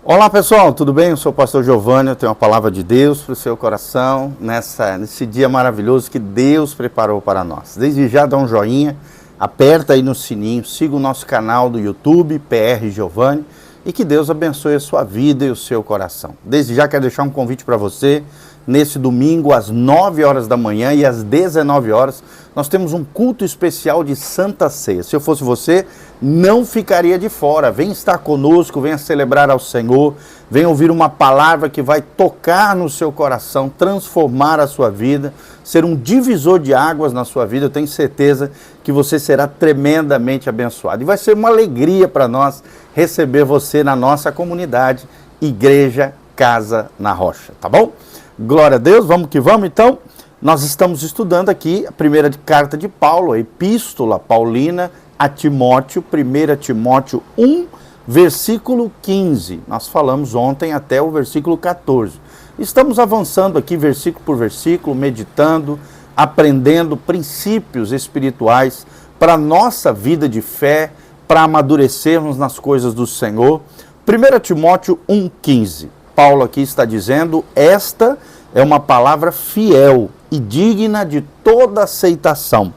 Olá pessoal, tudo bem? Eu sou o pastor Giovanni, eu tenho uma palavra de Deus para o seu coração nesse dia maravilhoso que Deus preparou para nós. Desde já dá um joinha, aperta aí no sininho, siga o nosso canal do YouTube, PR Giovanni, e que Deus abençoe a sua vida e o seu coração. Desde já quero deixar um convite para você, nesse domingo às 9 horas da manhã e às 19 horas, nós temos um culto especial de Santa Ceia. Se eu fosse você, não ficaria de fora. Venha estar conosco, venha celebrar ao Senhor, venha ouvir uma palavra que vai tocar no seu coração, transformar a sua vida, ser um divisor de águas na sua vida. Eu tenho certeza que você será tremendamente abençoado. E vai ser uma alegria para nós receber você na nossa comunidade, Igreja Casa na Rocha, tá bom? Glória a Deus, vamos que vamos então. Nós estamos estudando aqui a primeira carta de Paulo, a Epístola Paulina a Timóteo, 1 Timóteo 1, versículo 15. Nós falamos ontem até o versículo 14. Estamos avançando aqui versículo por versículo, meditando, aprendendo princípios espirituais para a nossa vida de fé, para amadurecermos nas coisas do Senhor. 1 Timóteo 1,15. Paulo aqui está dizendo, esta é uma palavra fiel e digna de toda aceitação,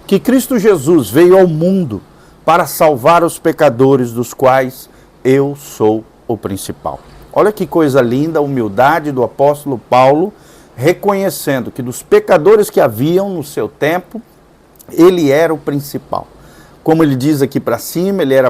que Cristo Jesus veio ao mundo para salvar os pecadores, dos quais eu sou o principal. Olha que coisa linda a humildade do apóstolo Paulo, reconhecendo que dos pecadores que haviam no seu tempo, ele era o principal. Como ele diz aqui para cima, ele era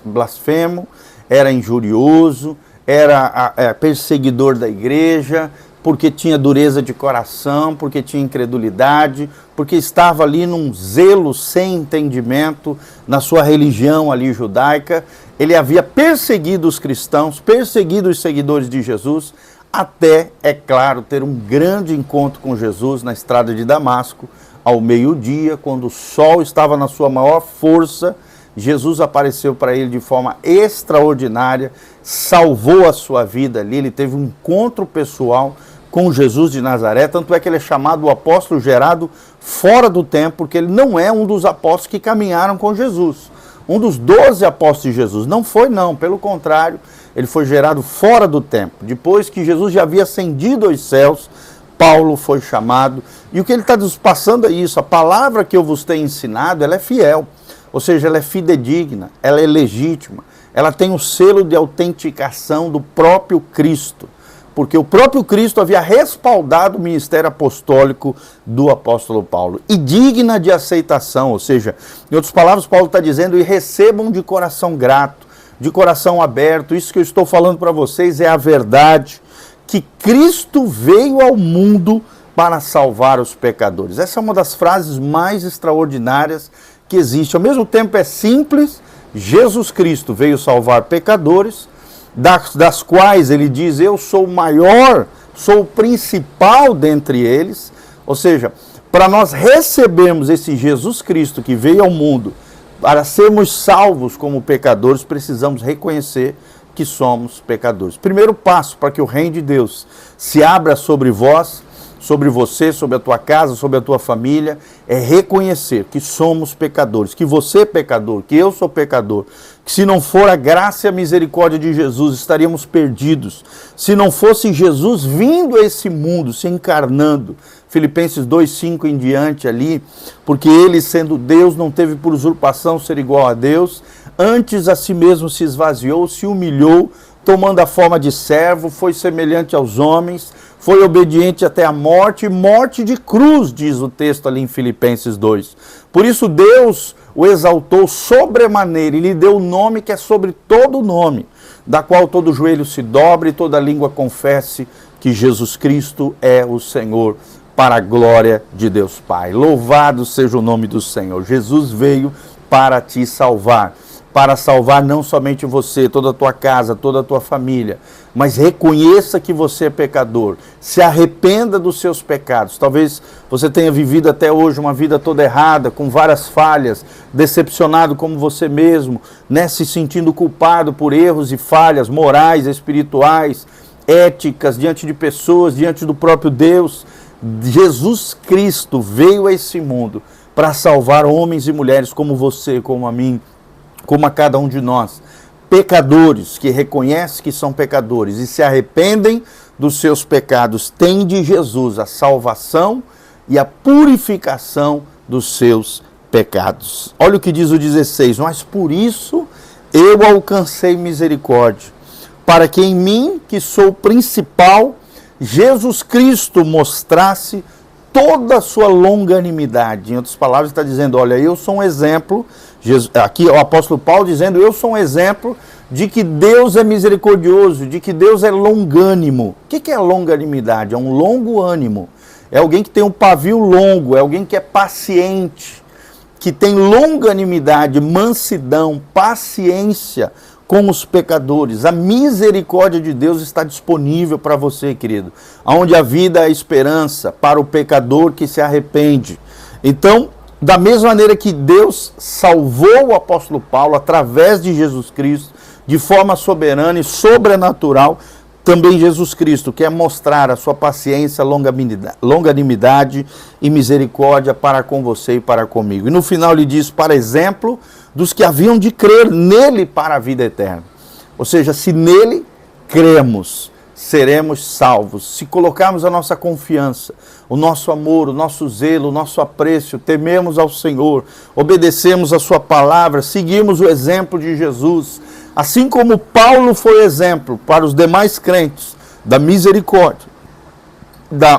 blasfemo, era injurioso, era perseguidor da igreja, porque tinha dureza de coração, porque tinha incredulidade, porque estava ali num zelo sem entendimento na sua religião ali judaica. Ele havia perseguido os cristãos, perseguido os seguidores de Jesus, até, é claro, ter um grande encontro com Jesus na estrada de Damasco, ao meio-dia, quando o sol estava na sua maior força. Jesus apareceu para ele de forma extraordinária, salvou a sua vida ali, ele teve um encontro pessoal com Jesus de Nazaré, tanto é que ele é chamado o apóstolo gerado fora do tempo, porque ele não é um dos apóstolos que caminharam com Jesus. Um dos 12 apóstolos de Jesus. Não foi não, pelo contrário, ele foi gerado fora do tempo. Depois que Jesus já havia ascendido aos céus, Paulo foi chamado. E o que ele está nos passando é isso, a palavra que eu vos tenho ensinado, ela é fiel. Ou seja, ela é fidedigna, ela é legítima, ela tem o selo de autenticação do próprio Cristo, porque o próprio Cristo havia respaldado o ministério apostólico do apóstolo Paulo, e digna de aceitação, ou seja, em outras palavras, Paulo está dizendo, e recebam de coração grato, de coração aberto. Isso que eu estou falando para vocês é a verdade, que Cristo veio ao mundo para salvar os pecadores. Essa é uma das frases mais extraordinárias que existe. Ao mesmo tempo é simples, Jesus Cristo veio salvar pecadores, das quais ele diz, eu sou o maior, sou o principal dentre eles. Ou seja, para nós recebermos esse Jesus Cristo que veio ao mundo, para sermos salvos como pecadores, precisamos reconhecer que somos pecadores. Primeiro passo para que o reino de Deus se abra sobre vós, sobre você, sobre a tua casa, sobre a tua família, é reconhecer que somos pecadores, que você é pecador, que eu sou pecador, que se não for a graça e a misericórdia de Jesus, estaríamos perdidos. Se não fosse Jesus vindo a esse mundo, se encarnando, Filipenses 2,5 em diante ali, porque ele, sendo Deus, não teve por usurpação ser igual a Deus, antes a si mesmo se esvaziou, se humilhou, tomando a forma de servo, foi semelhante aos homens, foi obediente até a morte, morte de cruz, diz o texto ali em Filipenses 2. Por isso Deus o exaltou sobremaneira e lhe deu o nome que é sobre todo nome, da qual todo joelho se dobre e toda língua confesse que Jesus Cristo é o Senhor, para a glória de Deus Pai. Louvado seja o nome do Senhor. Jesus veio para te salvar. Para salvar não somente você, toda a tua casa, toda a tua família, mas reconheça que você é pecador, se arrependa dos seus pecados. Talvez você tenha vivido até hoje uma vida toda errada, com várias falhas, decepcionado como você mesmo, né, se sentindo culpado por erros e falhas morais, espirituais, éticas, diante de pessoas, diante do próprio Deus. Jesus Cristo veio a esse mundo para salvar homens e mulheres como você, como a mim, como a cada um de nós, pecadores, que reconhecem que são pecadores e se arrependem dos seus pecados, têm de Jesus a salvação e a purificação dos seus pecados. Olha o que diz o 16: mas por isso eu alcancei misericórdia, para que em mim, que sou o principal, Jesus Cristo mostrasse toda a sua longanimidade. Em outras palavras, está dizendo, olha, eu sou um exemplo, aqui o apóstolo Paulo dizendo, eu sou um exemplo de que Deus é misericordioso, de que Deus é longânimo. O que é longanimidade? É um longo ânimo. É alguém que tem um pavio longo, é alguém que é paciente, que tem longanimidade, mansidão, paciência com os pecadores. A misericórdia de Deus está disponível para você, querido. Onde a vida é a esperança para o pecador que se arrepende. Então, da mesma maneira que Deus salvou o apóstolo Paulo através de Jesus Cristo, de forma soberana e sobrenatural, também Jesus Cristo quer mostrar a sua paciência, longanimidade e misericórdia para com você e para comigo. E no final ele diz, para exemplo dos que haviam de crer nele para a vida eterna. Ou seja, se nele cremos, seremos salvos. Se colocarmos a nossa confiança, o nosso amor, o nosso zelo, o nosso apreço, tememos ao Senhor, obedecemos a sua palavra, seguimos o exemplo de Jesus, assim como Paulo foi exemplo para os demais crentes da misericórdia,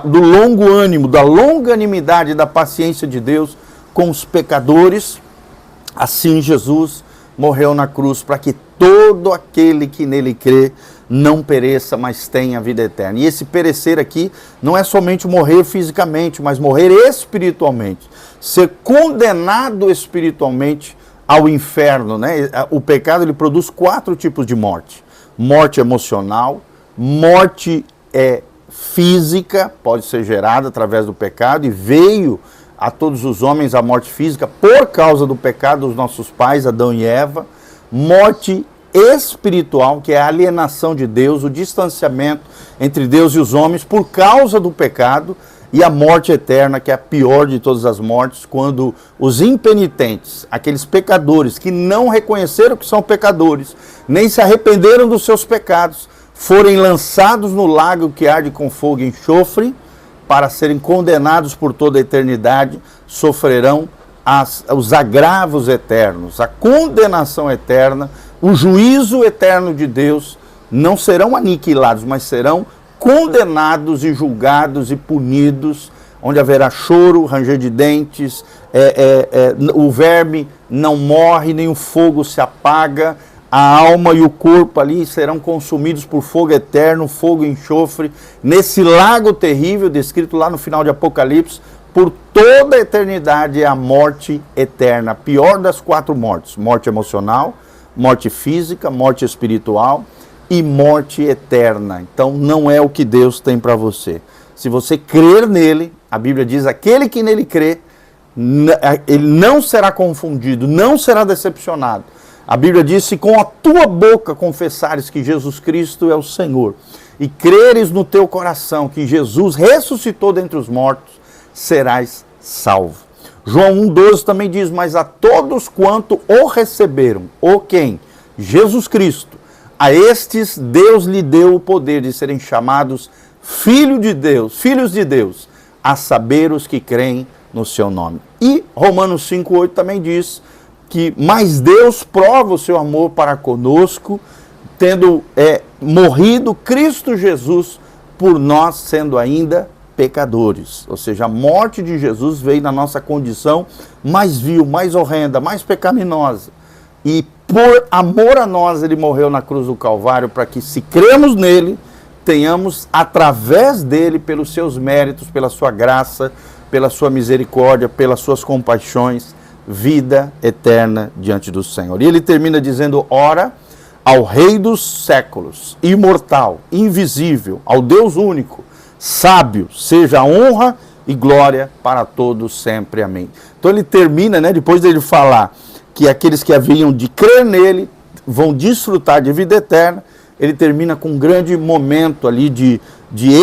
do longo ânimo, da longanimidade e da paciência de Deus com os pecadores, assim Jesus morreu na cruz para que todo aquele que nele crê não pereça, mas tenha a vida eterna. E esse perecer aqui não é somente morrer fisicamente, mas morrer espiritualmente, ser condenado espiritualmente ao inferno, né? O pecado ele produz 4 tipos de morte: morte emocional, morte física, pode ser gerada através do pecado, e veio a todos os homens a morte física por causa do pecado dos nossos pais, Adão e Eva. Morte espiritual, que é a alienação de Deus, o distanciamento entre Deus e os homens por causa do pecado. E a morte eterna, que é a pior de todas as mortes, quando os impenitentes, aqueles pecadores que não reconheceram que são pecadores, nem se arrependeram dos seus pecados, forem lançados no lago que arde com fogo e enxofre, para serem condenados por toda a eternidade, sofrerão os agravos eternos, a condenação eterna, o juízo eterno de Deus. Não serão aniquilados, mas serão condenados e julgados e punidos, onde haverá choro, ranger de dentes, o verme não morre, nem o fogo se apaga, a alma e o corpo ali serão consumidos por fogo eterno, fogo e enxofre, nesse lago terrível, descrito lá no final de Apocalipse, por toda a eternidade. É a morte eterna, a pior das 4 mortes: morte emocional, morte física, morte espiritual e morte eterna. Então não é o que Deus tem para você. Se você crer nele, a Bíblia diz, aquele que nele crê, ele não será confundido, não será decepcionado. A Bíblia diz, se com a tua boca confessares que Jesus Cristo é o Senhor e creres no teu coração que Jesus ressuscitou dentre os mortos, serás salvo. João 1,12 também diz, mas a todos quanto o receberam, o quem? Jesus Cristo. A estes Deus lhe deu o poder de serem chamados filhos de Deus, a saber os que creem no seu nome. E Romanos 5,8 também diz que, mas Deus prova o seu amor para conosco, tendo morrido Cristo Jesus por nós, sendo ainda pecadores. Ou seja, a morte de Jesus veio na nossa condição mais vil, mais horrenda, mais pecaminosa. E por amor a nós, ele morreu na cruz do Calvário, para que, se cremos nele, tenhamos, através dele, pelos seus méritos, pela sua graça, pela sua misericórdia, pelas suas compaixões, vida eterna diante do Senhor. E ele termina dizendo, ora, ao Rei dos séculos, imortal, invisível, ao Deus único, sábio, seja a honra e glória para todos sempre. Amém. Então ele termina, depois dele falar que aqueles que haviam de crer nele vão desfrutar de vida eterna, ele termina com um grande momento ali de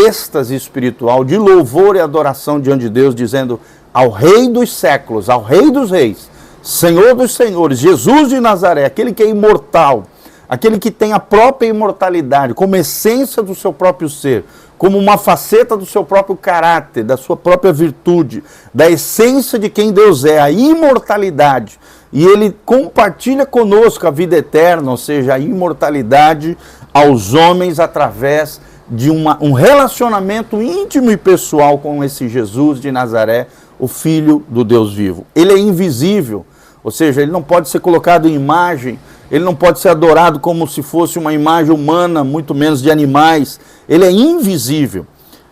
êxtase espiritual, de louvor e adoração diante de Deus, dizendo, ao Rei dos séculos, ao Rei dos reis, Senhor dos senhores, Jesus de Nazaré, aquele que é imortal, aquele que tem a própria imortalidade, como essência do seu próprio ser, como uma faceta do seu próprio caráter, da sua própria virtude, da essência de quem Deus é, a imortalidade. E ele compartilha conosco a vida eterna, ou seja, a imortalidade aos homens através de um relacionamento íntimo e pessoal com esse Jesus de Nazaré, o Filho do Deus vivo. Ele é invisível, ou seja, ele não pode ser colocado em imagem, ele não pode ser adorado como se fosse uma imagem humana, muito menos de animais. Ele é invisível,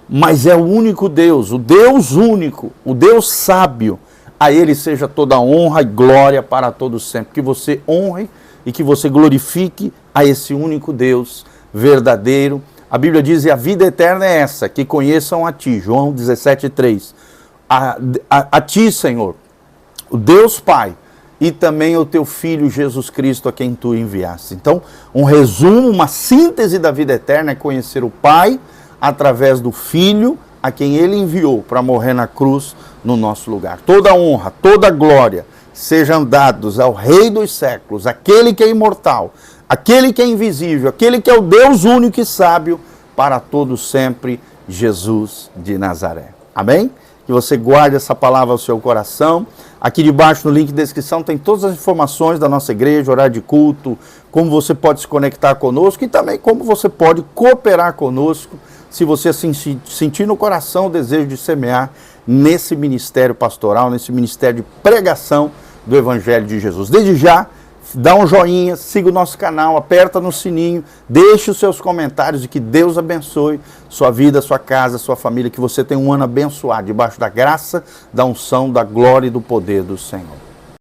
mas é o único Deus, o Deus único, o Deus sábio. A ele seja toda honra e glória para todos sempre. Que você honre e que você glorifique a esse único Deus verdadeiro. A Bíblia diz, e a vida eterna é essa, que conheçam a ti, João 17,3. A ti, Senhor, o Deus Pai, e também o teu Filho Jesus Cristo, a quem tu enviaste. Então, um resumo, uma síntese da vida eterna é conhecer o Pai através do Filho, a quem ele enviou para morrer na cruz no nosso lugar. Toda honra, toda glória sejam dados ao Rei dos séculos, aquele que é imortal, aquele que é invisível, aquele que é o Deus único e sábio, para todos sempre, Jesus de Nazaré. Amém? Que você guarde essa palavra ao seu coração. Aqui debaixo no link de descrição tem todas as informações da nossa igreja, horário de culto, como você pode se conectar conosco e também como você pode cooperar conosco se você sentir no coração o desejo de semear nesse ministério pastoral, nesse ministério de pregação do Evangelho de Jesus. Desde já, dá um joinha, siga o nosso canal, aperta no sininho, deixe os seus comentários e que Deus abençoe sua vida, sua casa, sua família, que você tenha um ano abençoado, debaixo da graça, da unção, da glória e do poder do Senhor.